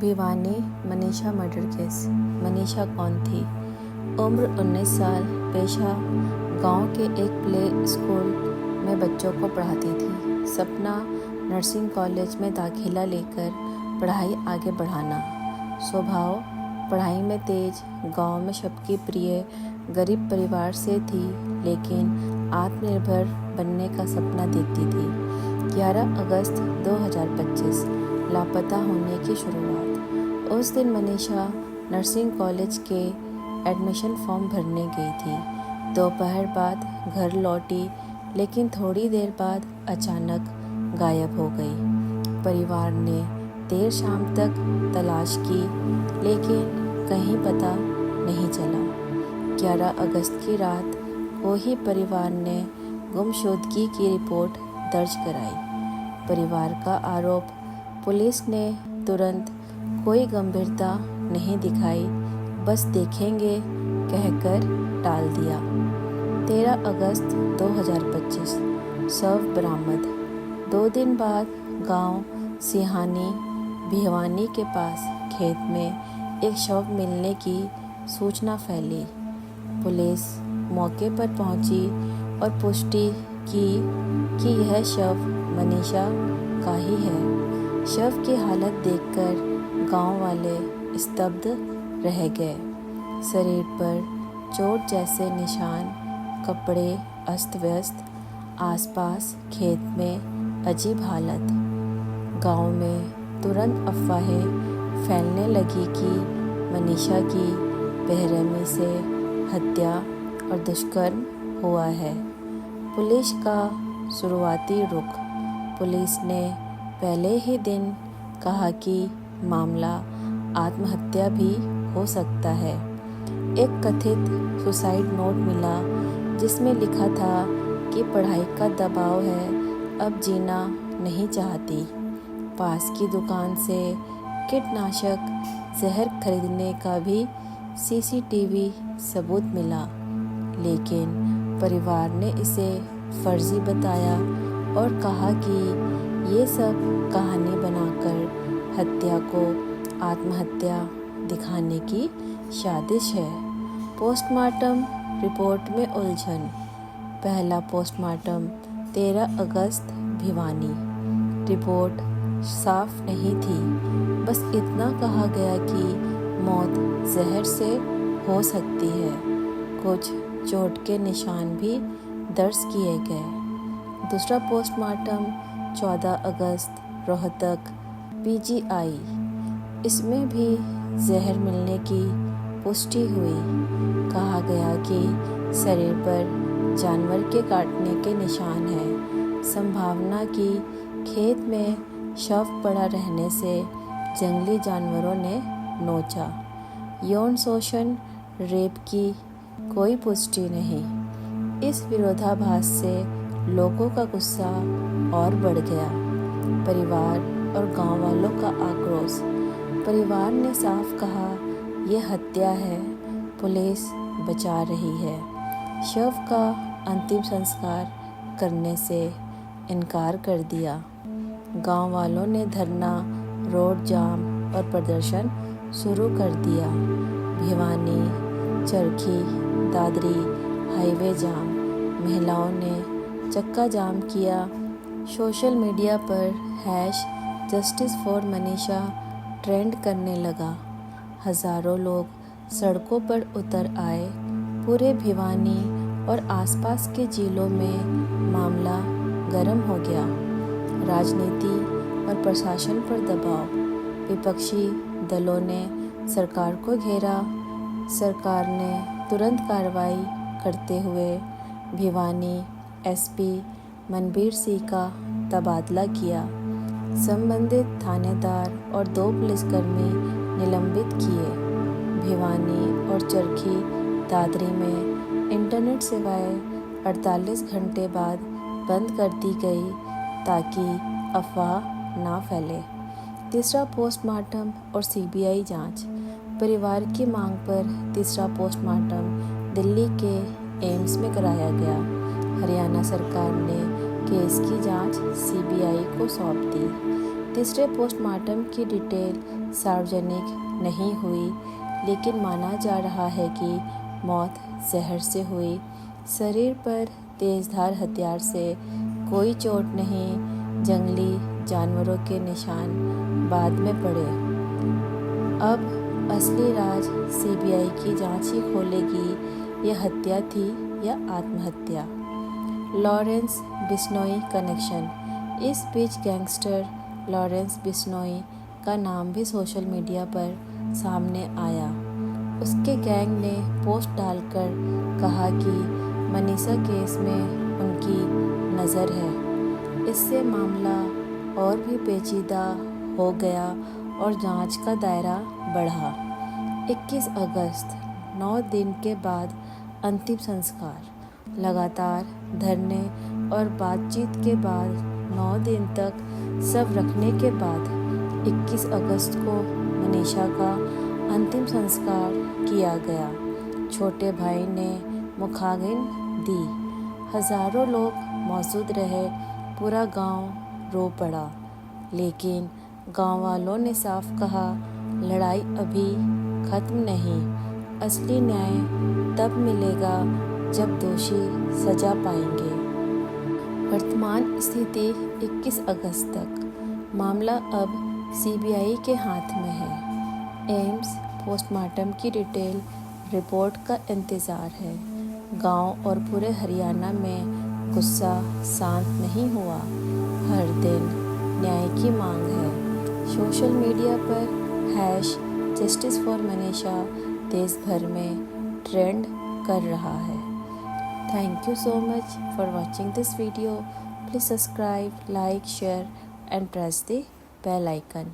Bhiwani Manisha murder case. Manisha कौन थी? उम्र 19 साल, पेशा गांव के एक प्ले स्कूल में बच्चों को पढ़ाती थी। सपना नर्सिंग कॉलेज में दाखिला लेकर पढ़ाई आगे बढ़ाना। स्वभाव पढ़ाई में तेज, गांव में सबकी प्रिय, गरीब परिवार से थी लेकिन आत्मनिर्भर बनने का सपना देखती थी। 11 अगस्त 2025 लापता होने की शुरुआत। उस दिन मनीषा नर्सिंग कॉलेज के एडमिशन फॉर्म भरने गई थी। दोपहर बाद घर लौटी लेकिन थोड़ी देर बाद अचानक गायब हो गई। परिवार ने देर शाम तक तलाश की लेकिन कहीं पता नहीं चला। 11 अगस्त की रात को ही परिवार ने गुमशुदगी की रिपोर्ट दर्ज कराई। परिवार का आरोप, पुलिस ने तुरंत कोई गंभीरता नहीं दिखाई, बस देखेंगे कहकर टाल दिया। 13 अगस्त 2025 शव बरामद। 2 दिन बाद गांव सिहानी भिवानी के पास खेत में एक शव मिलने की सूचना फैली। पुलिस मौके पर पहुंची और पुष्टि की कि यह शव मनीषा का ही है। शव की हालत देखकर गांव वाले स्तब्ध रह गए। शरीर पर चोट जैसे निशान, कपड़े अस्त व्यस्त, आसपास खेत में अजीब हालत। गांव में तुरंत अफवाहें फैलने लगी कि मनीषा की बेरहमी से हत्या और दुष्कर्म हुआ है। पुलिस का शुरुआती रुख। पुलिस ने पहले ही दिन कहा कि मामला आत्महत्या भी हो सकता है। एक कथित सुसाइड नोट मिला जिसमें लिखा था कि पढ़ाई का दबाव है, अब जीना नहीं चाहती। पास की दुकान से कीटनाशक जहर खरीदने का भी सीसीटीवी सबूत मिला, लेकिन परिवार ने इसे फर्जी बताया और कहा कि ये सब कहानी बनाकर हत्या को आत्महत्या दिखाने की साजिश है। पोस्टमार्टम रिपोर्ट में उलझन। पहला पोस्टमार्टम 13 अगस्त भिवानी। रिपोर्ट साफ नहीं थी, बस इतना कहा गया कि मौत जहर से हो सकती है। कुछ चोट के निशान भी दर्ज किए गए। दूसरा पोस्टमार्टम 14 अगस्त रोहतक पीजीआई। इसमें भी जहर मिलने की पुष्टि हुई। कहा गया कि शरीर पर जानवर के काटने के निशान हैं। संभावना कि खेत में शव पड़ा रहने से जंगली जानवरों ने नोचा। यौन शोषण, रेप की कोई पुष्टि नहीं। इस विरोधाभास से लोगों का गुस्सा और बढ़ गया। परिवार और गांव वालों का आक्रोश। परिवार ने साफ कहा, यह हत्या है, पुलिस बचा रही है। शव का अंतिम संस्कार करने से इनकार कर दिया। गांव वालों ने धरना, रोड जाम और प्रदर्शन शुरू कर दिया। भिवानी, चरखी, दादरी हाईवे जाम। महिलाओं ने चक्का जाम किया। सोशल मीडिया पर जस्टिस फॉर मनीषा ट्रेंड करने लगा। हजारों लोग सड़कों पर उतर आए। पूरे भिवानी और आसपास के जिलों में मामला गर्म हो गया। राजनीति और प्रशासन पर दबाव। विपक्षी दलों ने सरकार को घेरा। सरकार ने तुरंत कार्रवाई करते हुए भिवानी एसपी मनबीर सिंह का तबादला किया। संबंधित थानेदार और 2 पुलिसकर्मी निलंबित किए। भिवानी और चरखी दादरी में इंटरनेट सेवाएं 48 घंटे बाद बंद कर दी गई ताकि अफवाह ना फैले। तीसरा पोस्टमार्टम और सीबीआई जांच। परिवार की मांग पर तीसरा पोस्टमार्टम दिल्ली के एम्स में कराया गया। हरियाणा सरकार ने केस की जांच सीबीआई को सौंप दी। तीसरे पोस्टमार्टम की डिटेल सार्वजनिक नहीं हुई, लेकिन माना जा रहा है कि मौत जहर से हुई। शरीर पर तेजधार हथियार से कोई चोट नहीं। जंगली जानवरों के निशान बाद में पड़े। अब असली राज सीबीआई की जांच ही खोलेगी, यह हत्या थी या आत्महत्या। Lawrence Bishnoi connection. इस बीच गैंगस्टर लॉरेंस बिश्नोई का नाम भी सोशल मीडिया पर सामने आया। उसके गैंग ने पोस्ट डालकर कहा कि मनीषा केस में उनकी नज़र है। इससे मामला और भी पेचीदा हो गया और जांच का दायरा बढ़ा। 21 अगस्त 9 दिन के बाद अंतिम संस्कार। लगातार धरने और बातचीत के बाद 9 दिन तक शव रखने के बाद 21 अगस्त को मनीषा का अंतिम संस्कार किया गया। छोटे भाई ने मुखाग्नि दी। हजारों लोग मौजूद रहे। पूरा गांव रो पड़ा। लेकिन गांव वालों ने साफ कहा, लड़ाई अभी खत्म नहीं। असली न्याय तब मिलेगा जब दोषी सजा पाएंगे। वर्तमान स्थिति 21 अगस्त तक। मामला अब सीबीआई के हाथ में है। एम्स पोस्टमार्टम की डिटेल रिपोर्ट का इंतज़ार है। गांव और पूरे हरियाणा में गुस्सा शांत नहीं हुआ। हर दिन न्याय की मांग है। सोशल मीडिया पर #जस्टिस फॉर मनीषा देश भर में ट्रेंड कर रहा है। Thank you so much for watching this video. Please subscribe, like, share and press the bell icon.